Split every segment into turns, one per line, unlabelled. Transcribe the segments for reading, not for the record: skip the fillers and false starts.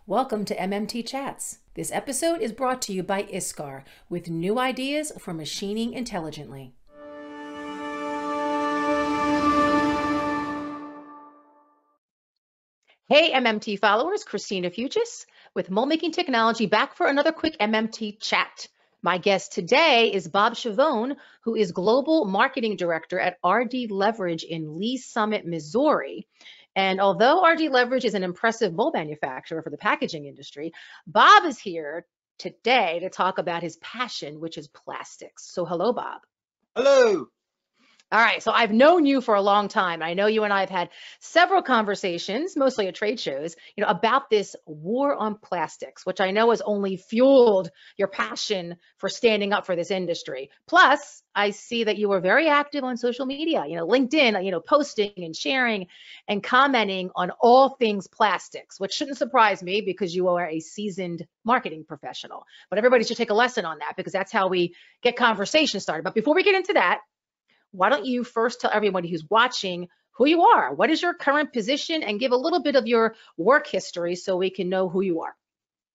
Welcome to MMT Chats. This episode is brought to you by ISCAR with new ideas for machining intelligently. Hey MMT followers, Christina Fuges with Moldmaking Technology back for another quick MMT Chat. My guest today is Bob Schiavone, who is Global Marketing Director at RD Leverage in Lee Summit, Missouri. And although RD Leverage is an impressive mold manufacturer for the packaging industry, Bob is here today to talk about his passion, which is plastics. So hello, Bob.
Hello.
All right, so I've known you for a long time. I know you and I have had several conversations, mostly at trade shows, about this war on plastics, which I know has only fueled your passion for standing up for this industry. Plus, I see that you were very active on social media, LinkedIn, posting and sharing and commenting on all things plastics, which shouldn't surprise me because you are a seasoned marketing professional. But everybody should take a lesson on that because that's how we get conversation started. But before we get into that, why don't you first tell everybody who's watching who you are? What is your current position? And give a little bit of your work history so we can know who you are.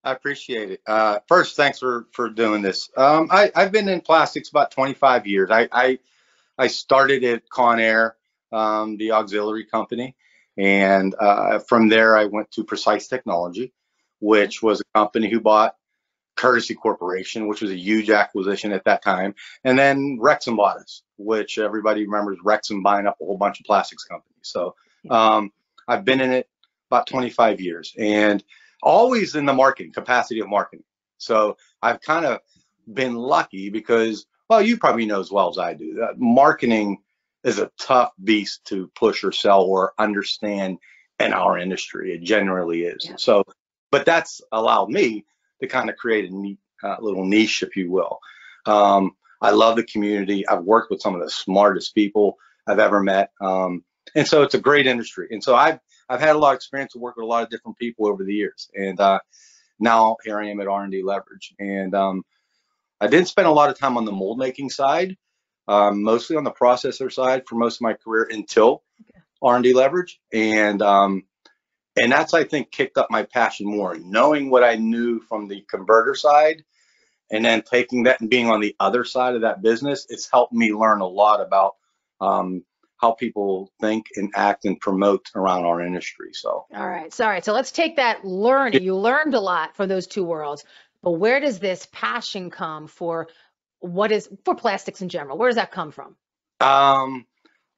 I appreciate it. First, thanks for doing this. I've been in plastics about 25 years. I started at Conair, the auxiliary company. And from there, I went to Precise Technology, which was a company who bought Courtesy Corporation, which was a huge acquisition at that time. And then Rexam bought us, which everybody remembers Rexam buying up a whole bunch of plastics companies. So I've been in it about 25 years and always in the marketing capacity of marketing. So I've kind of been lucky because, well, you probably know as well as I do, that marketing is a tough beast to push or sell or understand in our industry. It generally is. Yeah. So, but that's allowed me to kind of create a neat little niche, if you will. I love the community. I've worked with some of the smartest people I've ever met. And so it's a great industry. And so I've had a lot of experience to work with a lot of different people over the years. And now here I am at R&D Leverage. And I didn't spend a lot of time on the mold making side, mostly on the processor side for most of my career until R&D Leverage. And that's, I think, kicked up my passion more, knowing what I knew from the converter side and then taking that and being on the other side of that business. It's helped me learn a lot about how people think and act and promote around our industry. So,
all right. Sorry. So let's take that learning. You learned a lot from those two worlds, but where does this passion come for plastics in general? Where does that come from?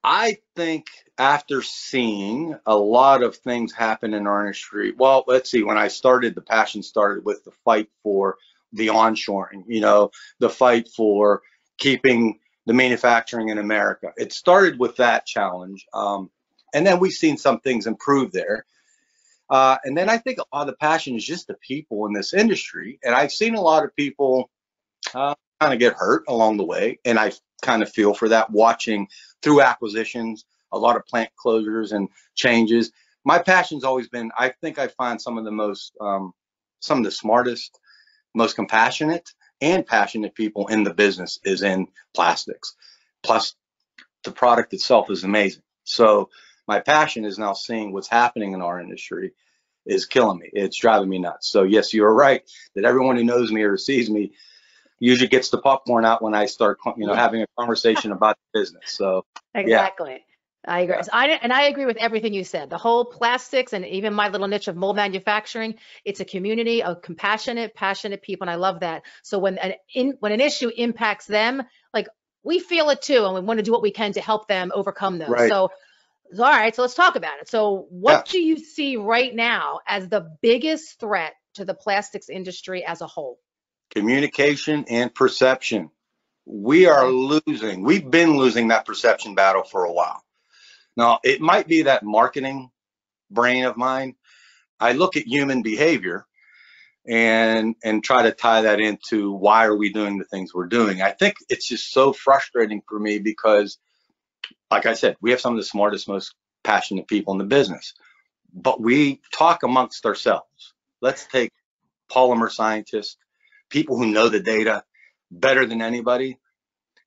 I think after seeing a lot of things happen in our industry, well, let's see, when I started, the passion started with the fight for the onshoring, the fight for keeping the manufacturing in America. It started with that challenge. And then we've seen some things improve there. And then I think a lot of the passion is just the people in this industry. And I've seen a lot of people kind of get hurt along the way. And I kind of feel for that, watching through acquisitions, a lot of plant closures and changes. My passion's always been, I think I find some of the smartest, most compassionate and passionate people in the business is in plastics. Plus the product itself is amazing. So my passion is now seeing what's happening in our industry is killing me. It's driving me nuts. So yes, you're right that everyone who knows me or sees me usually gets the popcorn out when I start, having a conversation about the business. So
exactly. Yeah. I agree.
Yeah.
I agree with everything you said. The whole plastics and even my little niche of mold manufacturing, it's a community of compassionate, passionate people. And I love that. So when an issue impacts them, like we feel it too. And we want to do what we can to help them overcome those.
Right.
So, all right, so let's talk about it. So what do you see right now as the biggest threat to the plastics industry as a whole?
Communication and perception. We are losing. We've been losing that perception battle for a while. Now, it might be that marketing brain of mine. I look at human behavior and try to tie that into why are we doing the things we're doing. I think it's just so frustrating for me because, like I said, we have some of the smartest, most passionate people in the business, but we talk amongst ourselves. Let's take polymer scientists, people who know the data better than anybody,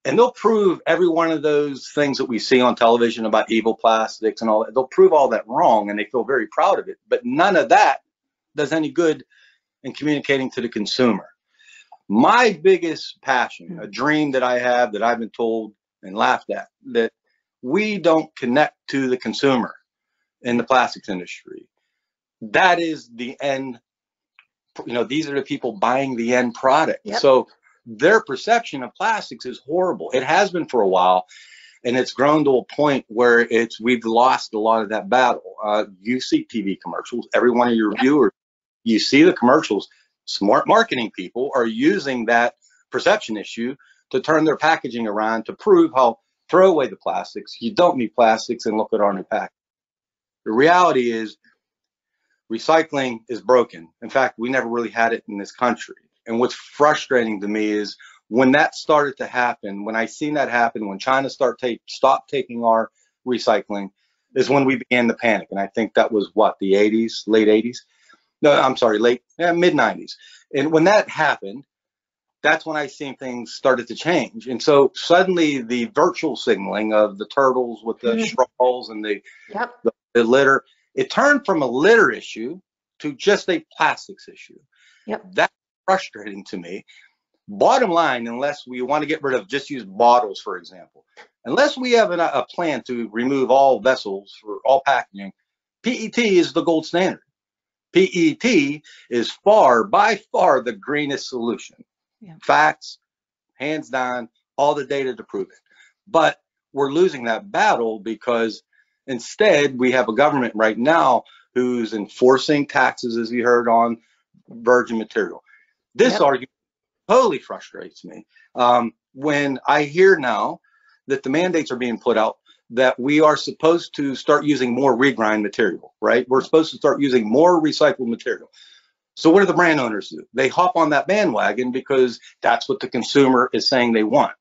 and they'll prove every one of those things that we see on television about evil plastics and all that. They'll prove all that wrong, and they feel very proud of it. But none of that does any good in communicating to the consumer. My biggest passion, a dream that I have that I've been told and laughed at, that we don't connect to the consumer in the plastics industry. That is the end. These are the people buying the end product.
Yep.
So their perception of plastics is horrible. It has been for a while, and it's grown to a point where we've lost a lot of that battle. You see TV commercials, every one of your viewers, you see the commercials. Smart marketing people are using that perception issue to turn their packaging around to prove how throw away the plastics. You don't need plastics, and look at our new package. The reality is recycling is broken. In fact, we never really had it in this country. And what's frustrating to me is when that started to happen, when I seen that happen, when China stopped taking our recycling, is when we began to panic. And I think that was what, the 80s, late 80s? No, I'm sorry, mid 90s. And when that happened, that's when I seen things started to change. And so suddenly the virtual signaling of the turtles with the straws and the litter, it turned from a litter issue to just a plastics issue. That's frustrating to me. Bottom line, unless we want to get rid of, just use bottles, for example, unless we have a plan to remove all vessels for all packaging, PET is the gold standard. PET is by far the greenest solution. Facts, hands down, all the data to prove it. But we're losing that battle because instead we have a government right now who's enforcing taxes, as you heard, on virgin material. This argument totally frustrates me. When I hear now that the mandates are being put out that we are supposed to start using more regrind material, right? We're supposed to start using more recycled material. So what do the brand owners do? They hop on that bandwagon because that's what the consumer is saying they want,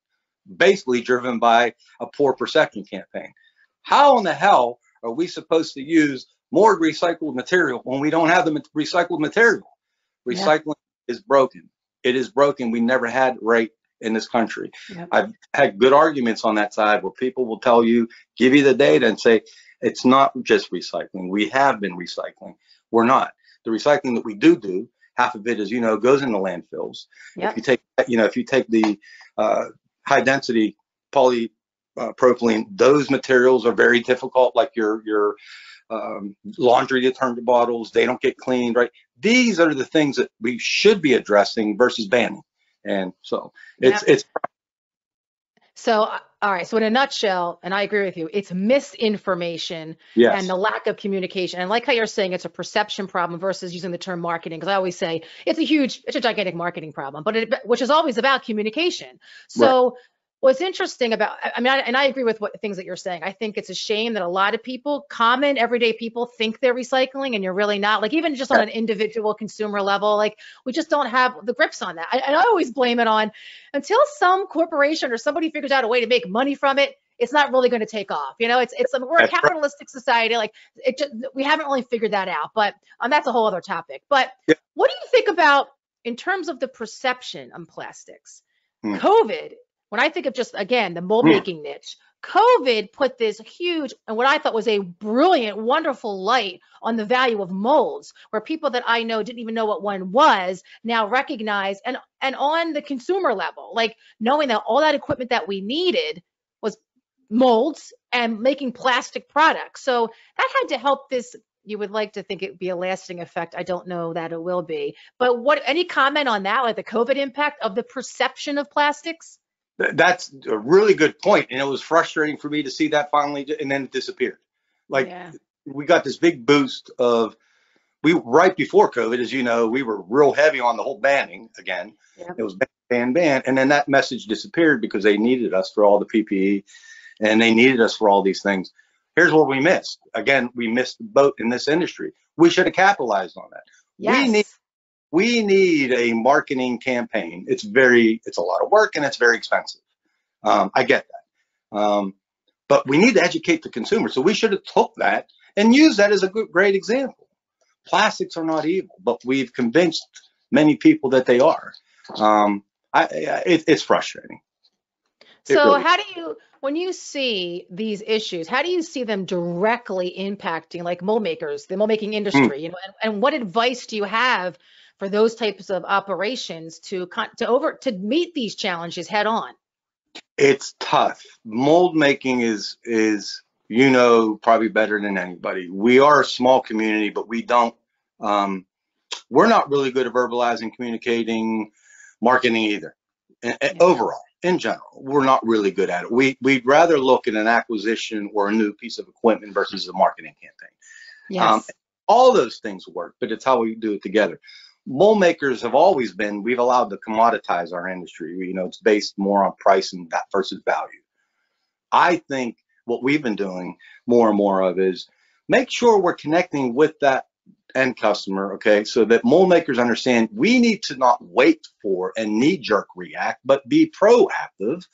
basically driven by a poor perception campaign. How in the hell are we supposed to use more recycled material when we don't have the recycled material? Recycling is broken. It is broken. We never had it right in this country. I've had good arguments on that side where people will tell you, give you the data and say, it's not just recycling. We have been recycling. We're not. The recycling that we do, half of it is, goes into landfills. If you take the high density polypropylene, those materials are very difficult, like your laundry detergent bottles, they don't get cleaned, right? These are the things that we should be addressing versus banning. And so it's
so all right, so in a nutshell, and I agree with you, it's misinformation and the lack of communication. And like how you're saying, it's a perception problem versus using the term marketing, because I always say it's a gigantic marketing problem, which is always about communication. So what's interesting about, I agree with things that you're saying. I think it's a shame that a lot of people, common everyday people, think they're recycling and you're really not. Like even just on an individual consumer level, like we just don't have the grips on that. And I always blame it on until some corporation or somebody figures out a way to make money from it, it's not really going to take off. We're a capitalistic society. Like we haven't really figured that out, but that's a whole other topic. But what do you think about in terms of the perception on plastics? COVID, when I think of just, again, the mold making niche, COVID put this huge, and what I thought was a brilliant, wonderful light on the value of molds, where people that I know didn't even know what one was now recognize, and on the consumer level, like knowing that all that equipment that we needed was molds and making plastic products. So that had to help this. You would like to think it would be a lasting effect. I don't know that it will be. But any comment on that, like the COVID impact of the perception of plastics?
That's a really good point. And it was frustrating for me to see that finally, and then it disappeared. We got this big boost right before COVID, as you know, we were real heavy on the whole banning again. It was ban. And then that message disappeared because they needed us for all the PPE and they needed us for all these things. Here's what we missed. Again, we missed the boat in this industry. We should have capitalized on that. We need a marketing campaign. It's a lot of work and it's very expensive. I get that. But we need to educate the consumer. So we should have took that and used that as a great example. Plastics are not evil, but we've convinced many people that they are. It's frustrating.
So how do you, When you see these issues, how do you see them directly impacting like mold makers, the mold making
Hmm.
industry, and what advice do you have for those types of operations to meet these challenges head on?
It's tough. Mold making is probably better than anybody. We are a small community, but we don't. Um, we're not really good at verbalizing, communicating, marketing either.
Yeah.
Overall, in general, we're not really good at it. We'd rather look at an acquisition or a new piece of equipment versus a marketing campaign. Um,
Yes.
all those things work, but it's how we do it together. Mold makers have always been, we've allowed to commoditize our industry. It's based more on price and that versus value. I think what we've been doing more and more of is make sure we're connecting with that end customer, okay, so that mold makers understand we need to not wait for and knee jerk react, but be proactive.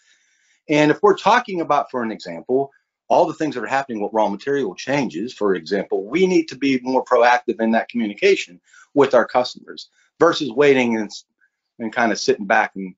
And if we're talking about, for an example, all the things that are happening with raw material changes, for example, we need to be more proactive in that communication with our customers versus waiting and kind of sitting back and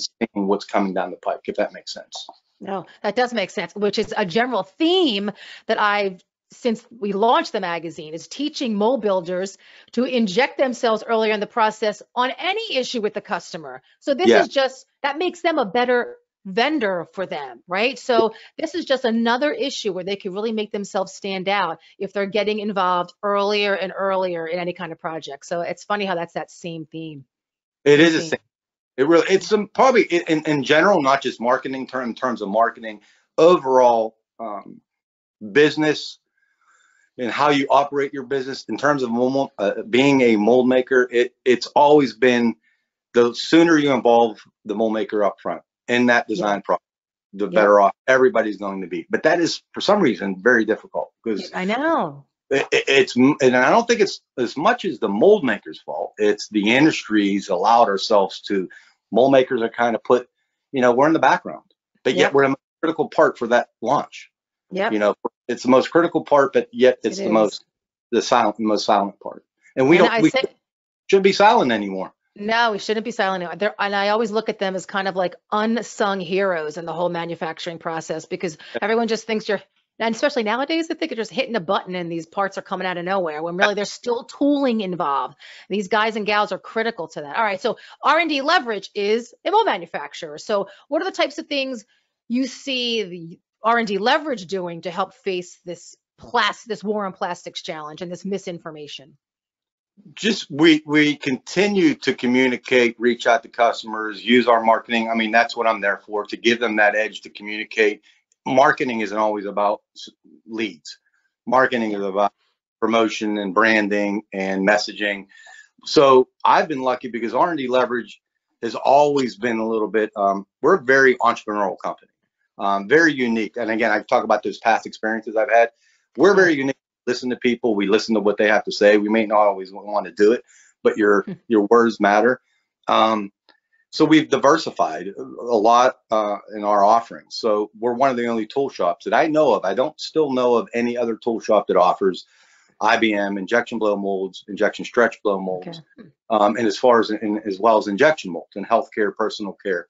seeing what's coming down the pike, if that makes sense.
No, that does make sense, which is a general theme that since we launched the magazine, is teaching mold builders to inject themselves earlier in the process on any issue with the customer. So this
Yeah,
is that makes them a better vendor for them, right? So this is just another issue where they can really make themselves stand out if they're getting involved earlier and earlier in any kind of project. So it's funny how that's that same theme.
it
Same
is the
theme.
same. It's probably in general, not just marketing in terms of marketing, overall business and how you operate your business in terms of being a mold maker. It's always been the sooner you involve the mold maker up front in that
Yeah.
design process, the
Yep.
better off everybody's going to be. But that is, for some reason, very difficult because
I know.
and I don't think it's as much as the mold maker's fault. It's the industry's allowed ourselves to. Mold makers are kind of we're in the background, but yet
Yep.
we're a critical part for that launch.
Yep.
It's the most critical part, but yet
It
it's
is.
the most silent part. And
And I
we
say,
shouldn't be silent anymore.
no, we shouldn't be silent. And I always look at them as kind of like unsung heroes in the whole manufacturing process because everyone just thinks and especially nowadays, they think you're just hitting a button and these parts are coming out of nowhere when really there's still tooling involved. These guys and gals are critical to that. All right, so R&D leverage is a mold manufacturer. So what are the types of things you see the R&D leverage doing to help face this war on plastics challenge and this misinformation?
Just we continue to communicate, reach out to customers, use our marketing. I mean, that's what I'm there for, to give them that edge to communicate. Marketing isn't always about leads. Marketing is about promotion and branding and messaging. So I've been lucky because R&D leverage has always been a little bit. We're a very entrepreneurial company, very unique. And again, I talk about those past experiences I've had. We're
Yeah.
very unique. Listen to people. We listen to what they have to say. We may not always want to do it, but your words matter. So we've diversified a lot in our offerings. So we're one of the only tool shops that I know of. I don't still know of any other tool shop that offers IBM, injection blow molds, injection stretch blow molds,
Okay.
and as well as injection molds in healthcare, personal care,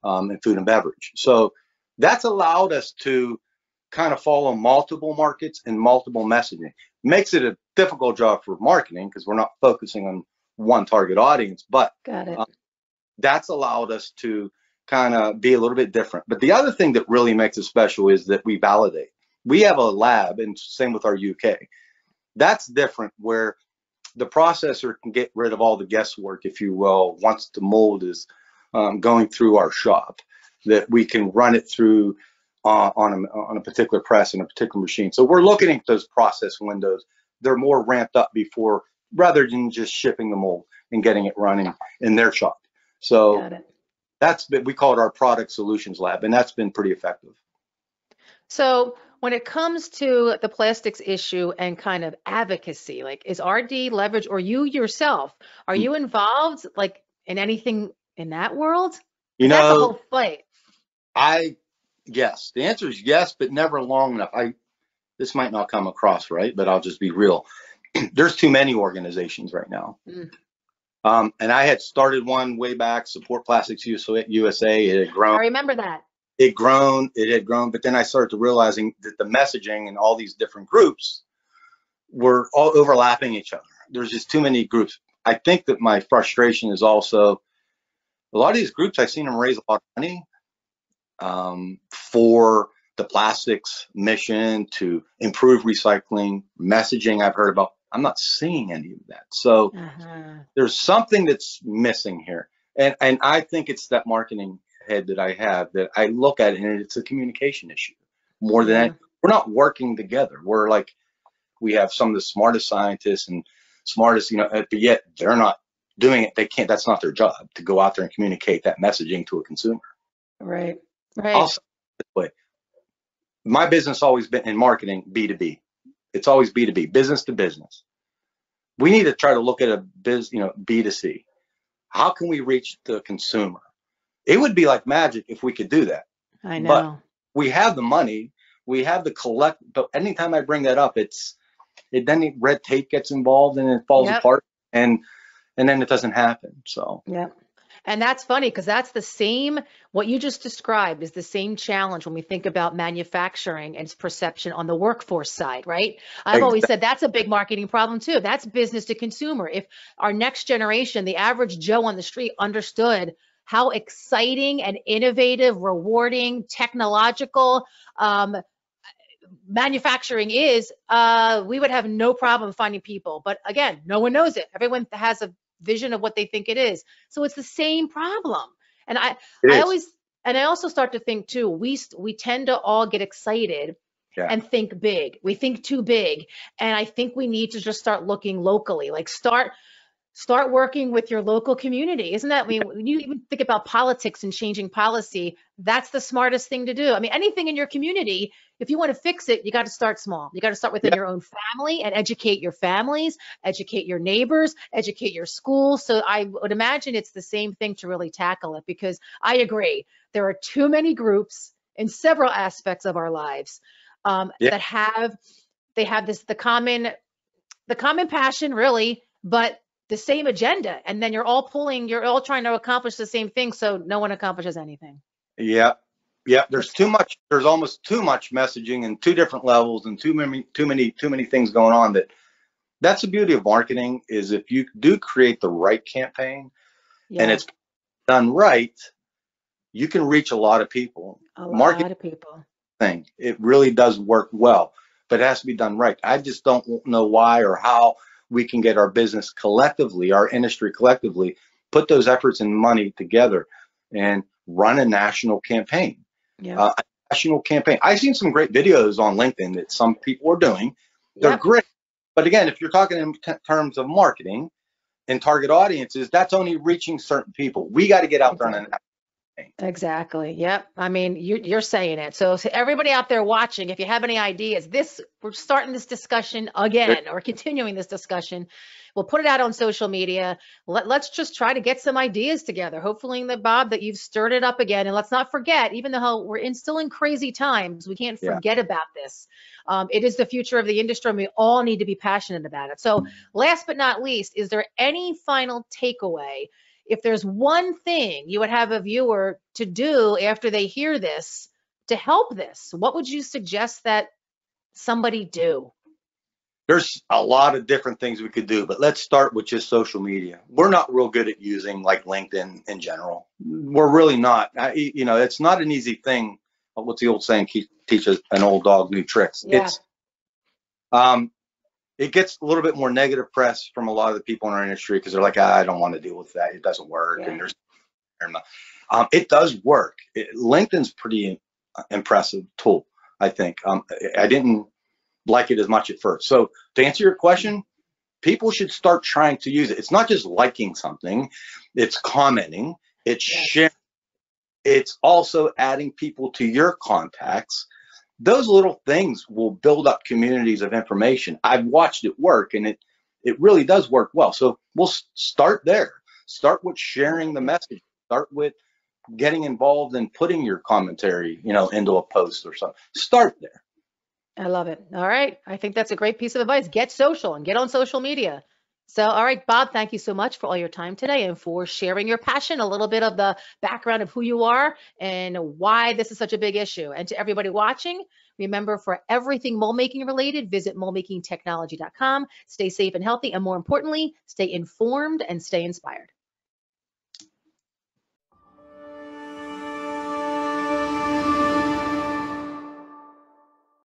and food and beverage. So that's allowed us to kind of follow multiple markets and multiple messaging. Makes it a difficult job for marketing because we're not focusing on one target audience, but
Got it.
that's allowed us to kind of be a little bit different. But the other thing that really makes it special is that we validate. We have a lab, and same with our UK. That's different, where the processor can get rid of all the guesswork, if you will, once the mold is going through our shop, that we can run it through on a particular press and a particular machine. So we're looking at those process windows. They're more ramped up before, rather than just shipping the mold and getting it running in their shop. So
Got it.
we call it our product solutions lab, and that's been pretty effective.
So when it comes to the plastics issue and kind of advocacy, like is RD leverage or you yourself, are you involved like in anything in that world?
You
Because that's a
know,
whole fight.
yes, the answer is yes, but never long enough. This might not come across right, but I'll just be real. There's too many organizations right now.
Mm.
And I had started one way back, Support Plastics USA. It had
I
grown.
remember that.
it had grown, but then I started to realizing that the messaging in all these different groups were all overlapping each other. There's just too many groups. I think that my frustration is also a lot of these groups, I've seen them raise a lot of money for the plastics mission to improve recycling, messaging I've heard about. I'm not seeing any of that. So there's something that's missing here. And I think it's that marketing head that I have that I look at it and it's a communication issue more than that. We're not working together. We're like, we have some of the smartest scientists and smartest, but yet they're not doing it. They can't, that's not their job to go out there and communicate that messaging to a consumer.
Right. Right.
Also, my business always been in marketing, B2B. It's always B2B, business to business. We need to try to look at a B2C. How can we reach the consumer? It would be like magic if we could do that.
I know.
But we have the money, we have the collect, but anytime I bring that up, then red tape gets involved and it falls apart and then it doesn't happen. So
yeah. And that's funny because that's the same, what you just described is the same challenge when we think about manufacturing and its perception on the workforce side, right? I've always said that's a big marketing problem too. That's business to consumer. If our next generation, the average Joe on the street, understood how exciting and innovative, rewarding, technological manufacturing is, we would have no problem finding people. But again, no one knows it. Everyone has a vision of what they think it is. So it's the same problem. And I also start to think too, we tend to all get excited and think big. We think too big. And I think we need to just start looking locally, like start working with your local community. Isn't that, I mean, when you even think about politics and changing policy, that's the smartest thing to do. I mean, anything in your community, if you want to fix it, you got to start small. You got to start within your own family and educate your families, educate your neighbors, educate your schools. So I would imagine it's the same thing to really tackle it, because I agree. There are too many groups in several aspects of our lives that have the common passion, really, but the same agenda, and then you're all trying to accomplish the same thing, so no one accomplishes anything.
Yeah. There's almost too much messaging and two different levels and too many things going on. That's the beauty of marketing, is if you do create the right campaign and it's done right, you can reach a lot of people. A lot of people. It really does work well, but it has to be done right. I just don't know why or how we can get our business collectively, our industry collectively, put those efforts and money together and run a national campaign. A national campaign. I've seen some great videos on LinkedIn that some people are doing. They're great. But again, if you're talking in terms of marketing and target audiences, that's only reaching certain people. We got to get out there and
Exactly. Yep. I mean, you're saying it. So everybody out there watching, if you have any ideas, we're starting this discussion again, or continuing this discussion. We'll put it out on social media. Let's just try to get some ideas together. Hopefully, Bob, that you've stirred it up again. And let's not forget, even though we're still in crazy times, we can't forget about this. It is the future of the industry, and we all need to be passionate about it. So last but not least, is there any final takeaway? If there's one thing you would have a viewer to do after they hear this to help this, what would you suggest that somebody do?
There's a lot of different things we could do, but let's start with just social media. We're not real good at using like LinkedIn in general. We're really not. It's not an easy thing. What's the old saying? Teach an old dog new tricks.
Yeah.
It gets a little bit more negative press from a lot of the people in our industry because they're like, I don't want to deal with that. It doesn't work. And it does work. LinkedIn's pretty impressive tool, I think. I didn't like it as much at first. So to answer your question, people should start trying to use it. It's not just liking something, it's commenting, it's sharing, it's also adding people to your contacts. Those little things will build up communities of information. I've watched it work, and it really does work well. So we'll start there. Start with sharing the message. Start with getting involved and putting your commentary, into a post or something. Start there.
I love it. All right. I think that's a great piece of advice. Get social and get on social media. So, all right, Bob, thank you so much for all your time today and for sharing your passion, a little bit of the background of who you are and why this is such a big issue. And to everybody watching, remember, for everything mold making related, visit moldmakingtechnology.com. Stay safe and healthy, and more importantly, stay informed and stay inspired.